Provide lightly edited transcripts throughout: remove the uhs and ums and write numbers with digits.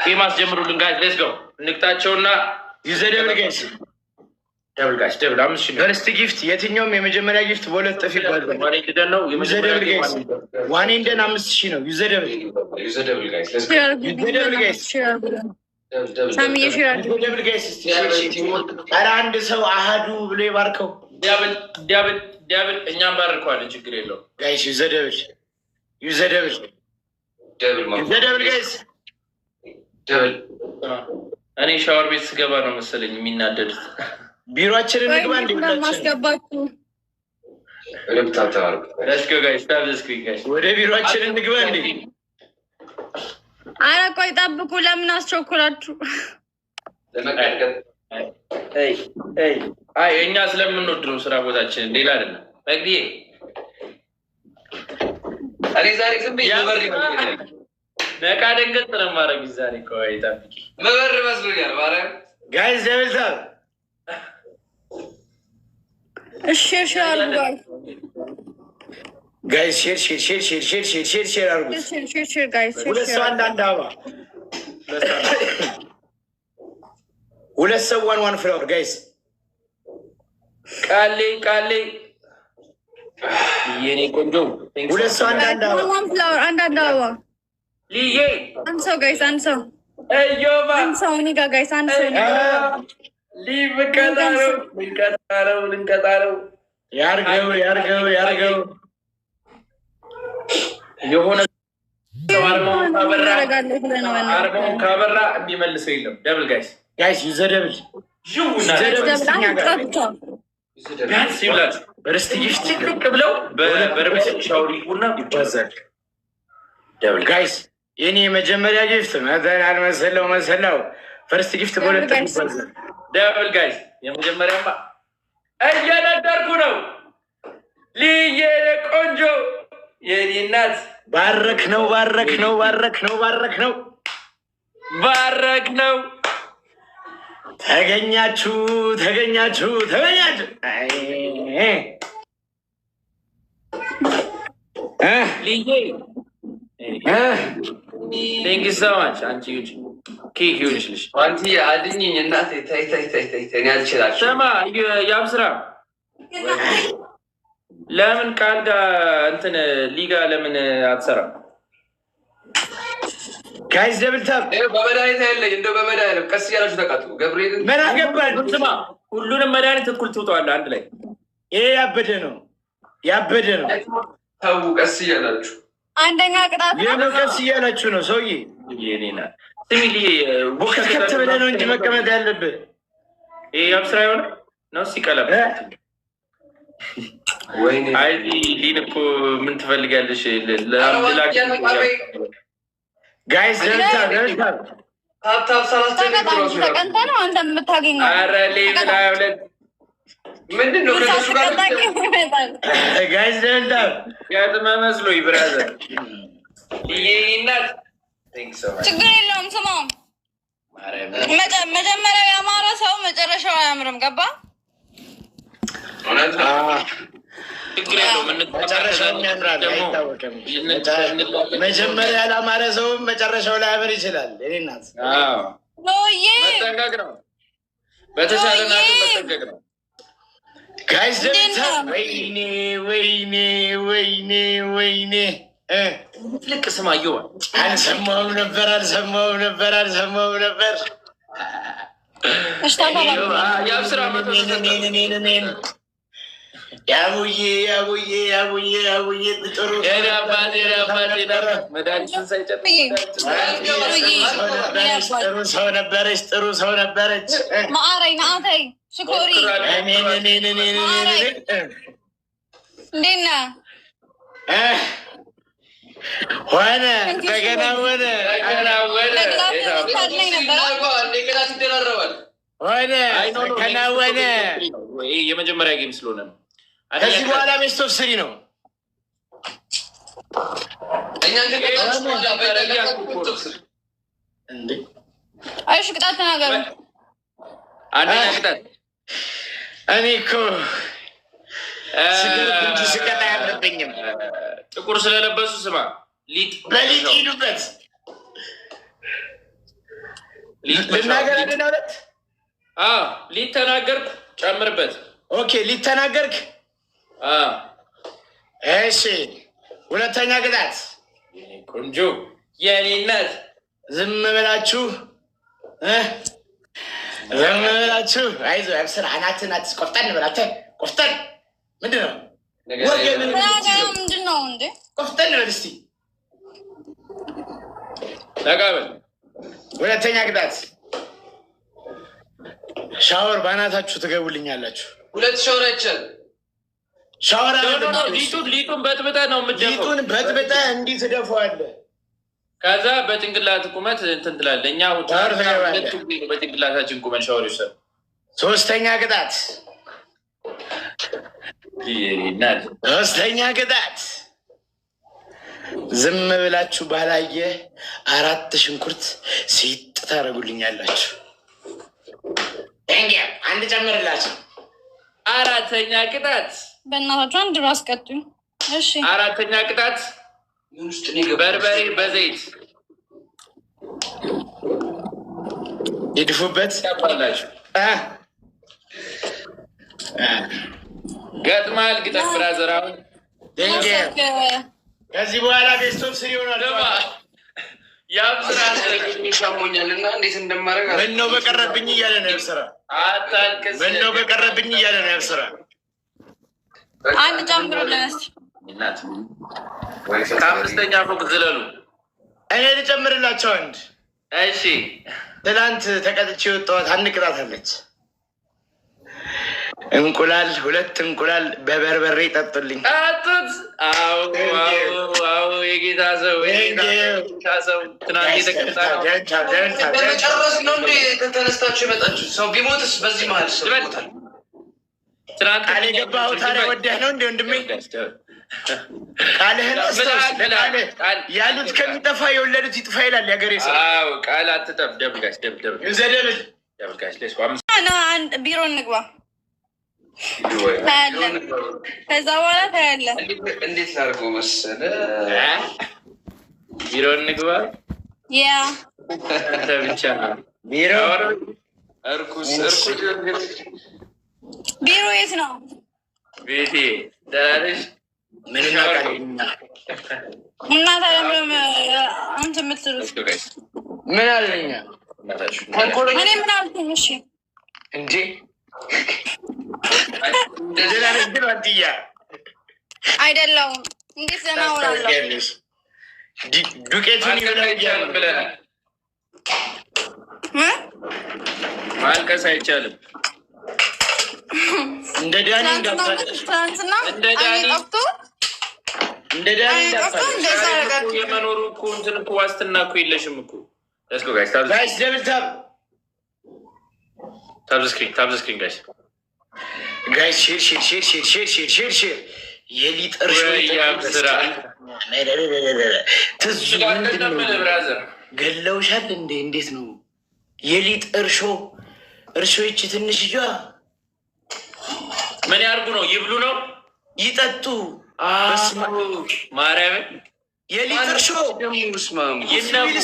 ጌማስ ጀምሩልን ጋይስ ሌትስ ጎ ንቅጣቸውና ዩዘደብል ጋይስ ደብል ጋይስ ደብል 5000 ፈርስት ጊፍት የትኛውም የመጀመሪያ ጊፍት በሁለት ጥፍ ይባላል። ዋኔ እንደን ነው ዩዘደብል ጋይስ ዋኔ እንደን 5000 ነው። ዩዘደብል ጋይስ ዩዘደብል ጋይስ ሳሚ ይሽራል ዩዘደብል ጋይስ ኧረ አንድ ሰው አሃዱ ብሎ ይባርከው። ዲያብል እኛም ባርከዋለን ችግር የለው ጋይስ ዩዘደብል ጋይስ ደብል እኔ ሻወር ቤት ስገባ ነው መሰለኝ የሚናደዱት። ቢሮአችንን እንግባ እንዴ ማስገባችሁ ለስከ ጋይስ ታብስክሪ ጋይስ ወደ ቢሮአችንን እንግባ እንዴ። አረ ቆይ ጠብቁ፣ ለምን አስቸኩላችሁ? አይ እኛ ስለምንወድ ነው ስራ ቦታችን ሌላ አይደለም። በግዲዬ እኔ ዛሬ ዝም ብዬ መበር ይመስለኛል። ነቃ ደንገጥ ነው ማረግ ዛሬ ቆይ ጠብቂ መበር መስሎኛል። ማረግ ጋይስ ደብልታ እሺ አርጉ ጋይስ ሼር አርጉ ጋይስ ሁለት ሰው አንዳንድ አበባ ሁለት ሰው ዋን ፍላወር ጋይስ ቃሌ የኔ ቆንጆ ሁለት ሰው አንዳንድ አበባ ዋን ፍላወር አንዳንድ አበባ ልዬ አንድ ሰው ጋይስ አንድ ሰው እዮባ አንድ ሰው ኒጋ ጋይስ አንድ ሰው ልንቀጣረው ያርገው የሆነ አርባውን ካበራ የሚመልሰው የለም። ደብል ጋይስ ዩዘደብል ቢያንስ ይብላል በርስት ጊፍት ልቅ ብለው በርበስ ሻውሪ ቡና ይባዛል። ደብል ጋይስ የኔ የመጀመሪያ ጊፍት መተናል መሰለው ፈርስት ጊፍት በሁለት ይባዛል። ደብል ጋይስ የመጀመሪያማ እየነገርኩ ነው። ልዬ ቆንጆ የኔ እናት ባረክ ነው ተገኛችሁ ልዬ ቴንክ ዩ ሶ ማች አንቺ ዩጂ ኬክ ይሁንልሽ አንቺ አድኝኝ እናቴ ተይ እኔ አልችላችም። ስማ ያብስራ ለምን ቃል ጋር እንትን ሊጋ ለምን አትሰራም? ጋይስ ደብልታብ በመድኃኒት ያለኝ እንደው በመድኃኒት ቀስ እያላችሁ ተቃጡ። ገብርኤል ምን አገባን? ስማ ሁሉንም መድኃኒት እኩል ትውጠዋለህ አንድ ላይ። ይሄ ያበደ ነው። ተው ቀስ እያላችሁ አንደኛ ቅጣት ነው። ቀስ እያላችሁ ነው ሰውዬ። የኔና ስሚሊ ቦከት ብለህ ነው እንጂ መቀመጥ ያለብህ። ይሄ ያብስራ የሆነ ነው ሲቀለብ ወይኔ አይ ሊን እኮ ምን ትፈልጋለሽ? ጋይስ ደብልታብ ሀብታብ ተቀንተ ነው አንተ የምታገኘው። ኧረ ሌብል 22 ምንድን ነው ከሱ ጋር ጋይስ ደብልታብ ያጥመ መስሎኝ ብራዘር ይናት ችግር የለውም። ስማ መጀመሪያው ያማረ ሰው መጨረሻው አያምርም። ገባ? መጨረሻው ያምራል አይታወቅም። መጀመሪያ ያላማረ ሰው መጨረሻው ላይ ያምር ይችላል። እኔ እናት መጠንቀቅ ነው። በተሻለ ናትን መጠንቀቅ ነው። ጋይስ ደብልታብ ወይኔ ልቅ ስማየዋ አልሰማሁም ነበር የአብስራ መቶ ያቡዬ ጥሩ ሰው ነበረች። ማአረኝ ናአተይ ሽኮሪ እንዴት ነህ? ሆነ ተገናወነ ተከናወነ። የመጀመሪያ ጌም ስለሆነ ነው። ከዚህ በኋላ ቤስት ኦፍ ስሪ ነው። አይሽ ቅጣት ተናገሩ። አንደኛ ቅጣት እኔ እኮ ስቀጣ ያለብኝም ጥቁር ስለለበሱ ስማ ሊጥ በሊጥ ሂዱበት። ልናገር አንድ ነው ሁለት ሊተናገርኩ ጨምርበት። ኦኬ ሊተናገርክ እሺ። ሁለተኛ ቅጣት ቆንጆ የኔ እናት ዝም ብላችሁ አይዞህ አብስራ አናትን ቆፍጠን ብላተ ቆፍጠን ምንድን ነው ምንድን ነው እንዴ? ቆፍጠን በል እስኪ ተቀበል። ሁለተኛ ቅጣት ሻወር በአናታችሁ ትገቡልኛላችሁ። 2 ሻወር አይቻል ሻወር ሊጡን በጥብጠህ ነው የምትደፋው። ሊጡን በጥብጠህ እንዲህ ትደፋዋለህ። ከዛ በጭንቅላት ቁመት እንትን ትላለህ። እኛ በጭንቅላታችን ቁመት ሻወር ይወሰድ። ሶስተኛ ቅጣት ዝም ብላችሁ ባላየ 4 ሽንኩርት ሲጥ ታደርጉልኛላችሁ። አንድ ጨምርላችሁ። አራተኛ ቅጣት በእናታችሁ አንድ ራስ ቀጡኝ። እሺ አራተኛ ቅጣት በርበሬ በዘይት ይድፉበት ታባላችሁ። ገጥማል ግጠም ብራዘር። አሁን ከዚህ በኋላ ቤስቶፕ ስሪ ሆኗል። ያብ ስራ ሻሞኛል እና እንዴት እንደማደርግ ምነው በቀረብኝ እያለ ነው ያብስራ። አታልቅስ። ምነው በቀረብኝ እያለ ነው ያብስራ። አንድ ጨምሩልን እስኪ። ከ5ኛ ፎቅ ዝለሉ። እኔ ልጨምርላቸው አንድ። እሺ ትላንት ተቀጥቼ የወጣኋት አንድ ቅጣት አለች። እንቁላል 2 እንቁላል በበርበሬ ጠጡልኝ። አጡት። አዎ የጌታ ሰው ትናንት የተቀጣ በመጨረስ ነው እንዴ ተነስታችሁ የመጣችሁ? ሰው ቢሞትስ በዚህ መሀል ሰው ይሞታል። ቃል የገባኸው ታዲያ ወደህ ነው እንደ ወንድሜ? ቃልህን ያሉት ከሚጠፋ የወለዱት ይጥፋ ይላል ያገሬ ሰው። ቃል አትጠፍ። ደብጋሽ ደብደብ ደብጋሽ ቢሮ እንግባ ታያለን። ከዛ በኋላ ታያለን። እንዴት ላድርገው መሰለህ? ቢሮ እንግባ። ያ አንተ ብቻ ነው ቢሮ እርኩስ ቢሮ የት ነው? ቤቴ ደህና ነሽ? ምን እናቃል እና ታዲያ አንተ የምትሉት ምን አለኛ? እኔ ምን አልኩኝ? እሺ እንዴ ደህና ነሽ ግን አንትያ አይደለሁም። እንዴት ደህና ሆናለሁ? ዱቄቱን ይብላል ብለናል። ማልቀስ አይቻልም። እንደ ዳኒ የመኖሩ እኮ እንትን እኮ ዋስትና እኮ የለሽም እኮ። ጋይስ ደብል ታብ ስክሪን ጋይስ ሼር የሊጥ እርሾ ስራ ትዙ ገለውሻል እንዴ? እንዴት ነው የሊጥ እርሾ ይቺ ትንሽ ልጇ ምን ያርጉ ነው? ይብሉ ነው? ይጠጡ? ማርያምን የሊጥ እርሾ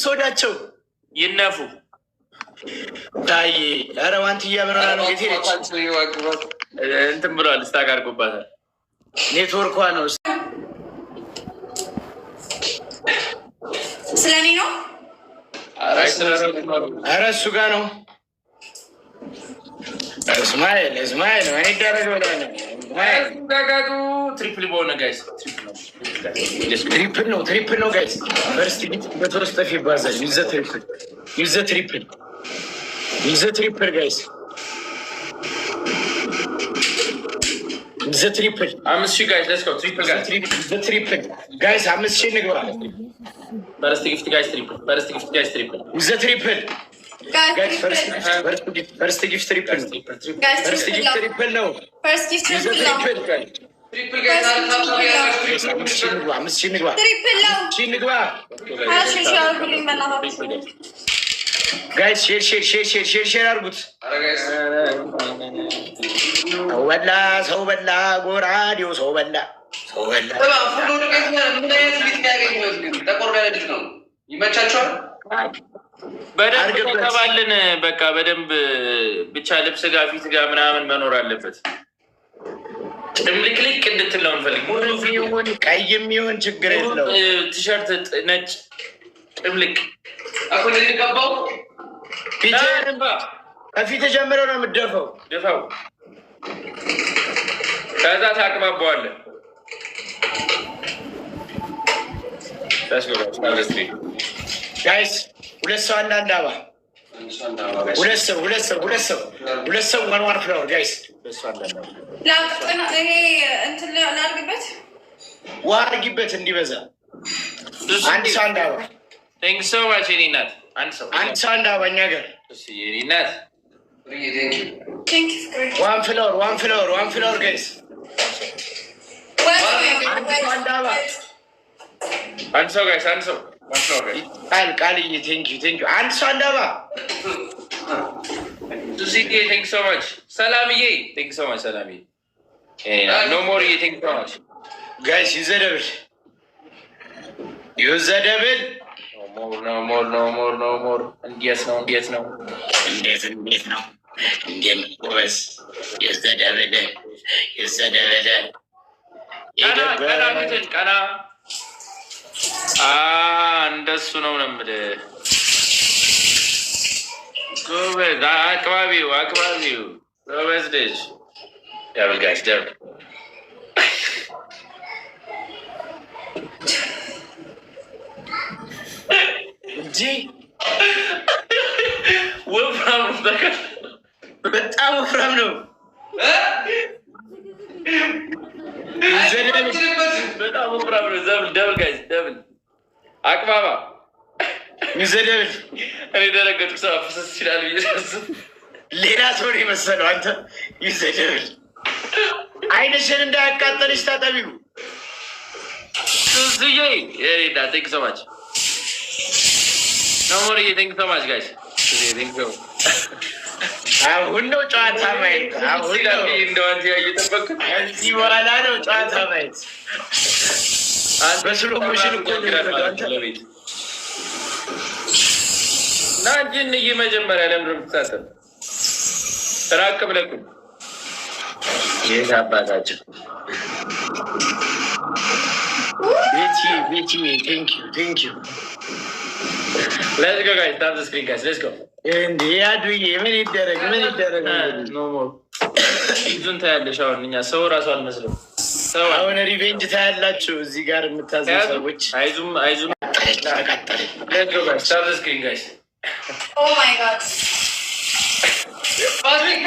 ሶዳቸው ይነፉ። ታይ ኧረ ዋንትያ ምናምን ነው ጌቴ ነች እንትን ብለዋል። ስታክ አድርጎባታል። ኔትወርኳ ነው። ስለኔ ነው። ኧረ እሱ ጋር ነው። እስማኤል ምን ይደረግ ብለህ ነው? ትሪፕል በሆነ ጋይስ ትሪፕል ነው ጋይስ። ፈርስት በተወስጠፍ ይባዛል። ዩዘ ትሪፕል ጋይስ። ትሪፕል 5,000 ጋይስ ለስከው ትሪፕል ጋይስ 5,000 ንግባ። ፈርስት ጊፍት ጋይስ ትሪፕል ዩዘ ትሪፕል ፈርስት ጊፍት ትሪፕል ነው። አምስት ሺህ ንግባ ጋይስ። ሼር አድርጉት። ሰው በላ ጎራዴው ሰው በላ ይመቻቸዋል። በደንብ ከተባልን በቃ በደንብ ብቻ ልብስ ጋር ፊት ጋር ምናምን መኖር አለበት። ጭምልቅልቅ እንድትል ነው እንፈልግ። ሙሉ ይሁን ቀይም ይሁን ችግር የለው። ቲሸርት ነጭ ጭምልቅ አሁን ገባው ፊትህን ከፊት ጀምሮ ነው የምትደፋው። ድፋው ከዛ ታቅባባዋለህ። ጋይስ ሁለት ሰው አንዳንድ አባ ሁለት ሰው ዋን ፍላወር ጋይስ ውሃ አድርጊበት እንዲበዛ። አንድ ሰው አንድ አባ አንድ ሰው አንድ አባ እኛ ጋር ዋን ፍላወር ጋይስ አንድ አባ አንድ ሰው ጋይስ አንድ ሰው ቃልዬ ቴንኪዩ አንድ ሰው አንድ አባ ሰላምዬ ቴንክ ሶ ማች ሰላምዬ ኖ ሞር ቴንክ ሶ ማች ጋይስ ዩዘደብል ኖ ሞር እንዴት ነው ጎበዝ ዩዘደብል ቀና እንደሱ ነው የምልህ። ጎበዝ አቅባቢው ጎበዝ ልጅ ደብል ጋይስ ደብል እንጂ ወፍራም በጣም ወፍራም ነው። በጣም ወፍራም ነው። ደብል ጋይስ ደብል አቅባባ ሚዘደብል እኔ ደረገጥኩ። ሰው አፍሰስ ይችላል ብዬ ሳስብ ሌላ ሰው ነው የመሰለው። አንተ ይዘደብል አይንሽን እንዳያቃጠልሽ ታጠቢው። ሱሱዬ ና ቴንክ ሶ ማች ኖ ሞር ቴንክ ሶ ማች ጋይስ አሁን ነው ጨዋታ ማየት። አሁን ነው እንደዋንት እየጠበቅኩት ከዚህ በኋላ ነው ጨዋታ ማየት። በስሎ ሙሽን እኮ ለቤት ና እንጂ መጀመሪያ ለምንድን ነው የምትሳተፍ? ራቅ ብለህ የት አባታችን ቤቲ ቴንኪዩ ሌትስ ጎ ጋይስ ታፕ ዘ ስክሪን ጋይስ ሌትስ ጎ እንዴ አዱዬ ምን ይደረግ ኖ ሞር ይዙን ታያለሽ። አሁን እኛ ሰው ራሱ አልመስለው። አሁን ሪቬንጅ ታያላችሁ እዚህ ጋር የምታዘው ሰዎች። አይዙም ሌትስ ጎ ጋይስ ታፕ ዘ ስክሪን ጋይስ ኦ ማይ ጋድ ፋሲካ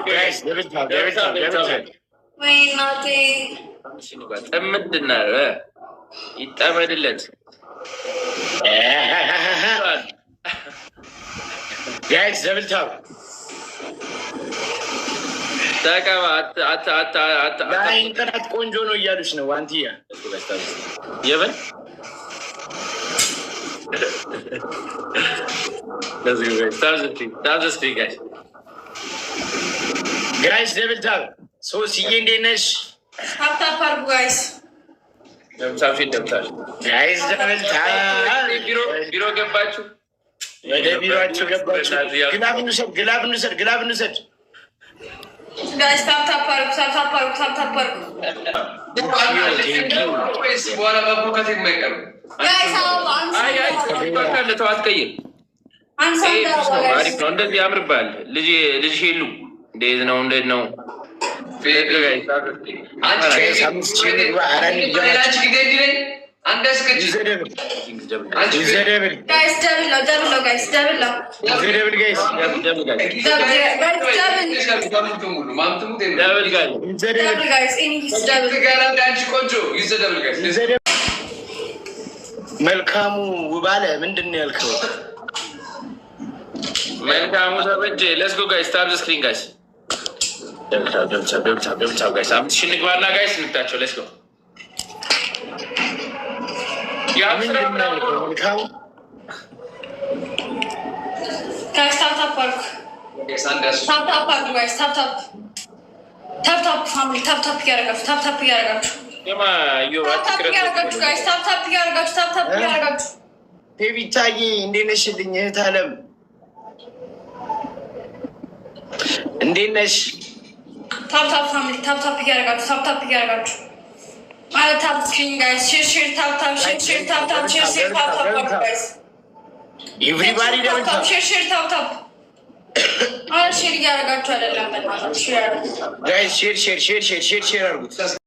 ጋይስ ወይናቴ ጥምድና ይጠመድለት ጋይስ ደብል ታፕ ተቀባ ኢንተርኔት ቆንጆ ነው እያሉች ነው። ዋንቲያ የበል ጋይስ ደብል ታፕ ሶስዬ እንዴት ነሽ? ታፕታፕ አድርጉ ጋይስ። ጋይስ ደብል ታፕ ቢሮ ገባችሁ? ወደ ቢሮአችሁ ገባችሁ? ግላብ እንውሰድ ጋይስ ታፕታፕ አድርጉ። በኋላ መቦካት የማይቀርም አትቀይር። አሪፍ ነው እንደዚህ ያምርባል። ልጅ ሄሉ እንዴት ነው? መልካሙ ውባለ ምንድን ነው ያልከው? መልካሙ ተበጀ ሌትስ ጎ ጋይስ ታፕ ዘ ስክሪን ጋይስ ደብቻው ጋይስ 5000 ንግባና ጋይስ እንታቸው ሌትስ ጎ ታፕታፕ እያደረጋችሁ ታፕ ያደርጋችሁ ጋይስ ታፕ ያደርጋችሁ ቤቢታዬ እንዴት ነሽልኝ? እህት አለም እንዴት ነሽ? ታፕ ፋሚሊ ታፕ ያደርጋችሁ ማለት ታፕ ስክሪን ጋይስ ሼር ታፕ ጋይስ ኤቭሪባዲ ሼር ታፕ ሼር እያደረጋችሁ አይደለም በእናትህ ጋይስ ሼር አድርጉት።